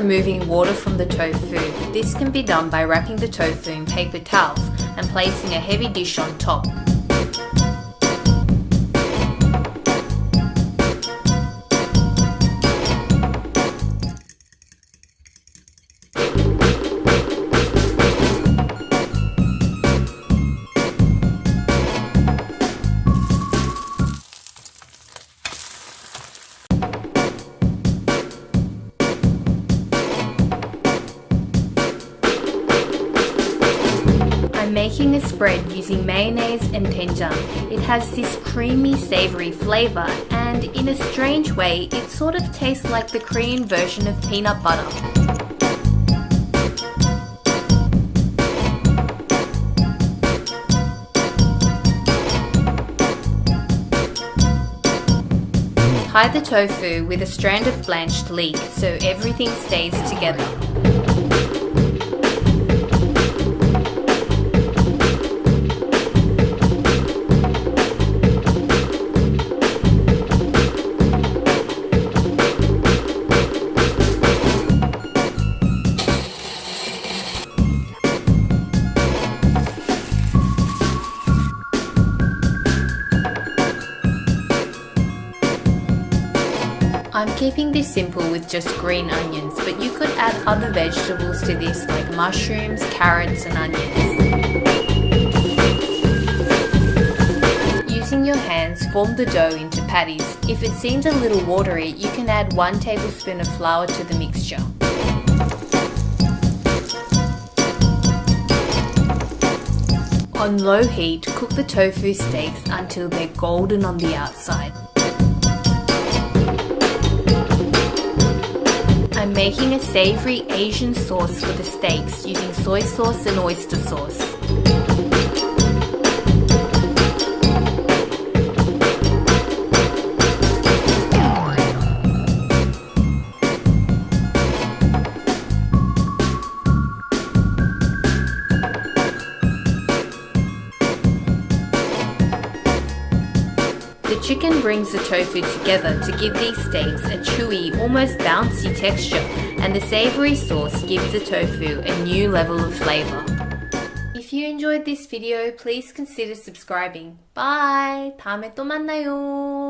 removing water from the tofu. This can be done by wrapping the tofu in paper towels and placing a heavy dish on top. I'm making a spread using mayonnaise and doenjang. It has this creamy, savoury flavour, and in a strange way, it sort of tastes like the Korean version of peanut butter. Tie the tofu with a strand of blanched leek so everything stays together. I'm keeping this simple with just green onions, but you could add other vegetables to this like mushrooms, carrots and onions. Using your hands, form the dough into patties. If it seems a little watery, you can add 1 tablespoon of flour to the mixture. On low heat, cook the tofu steaks until they're golden on the outside. I'm making a savoury Asian sauce for the steaks using soy sauce and oyster sauce. The chicken brings the tofu together to give these steaks a chewy, almost bouncy texture, and the savoury sauce gives the tofu a new level of flavour. If you enjoyed this video, please consider subscribing. Bye! 다음에 또 만나요.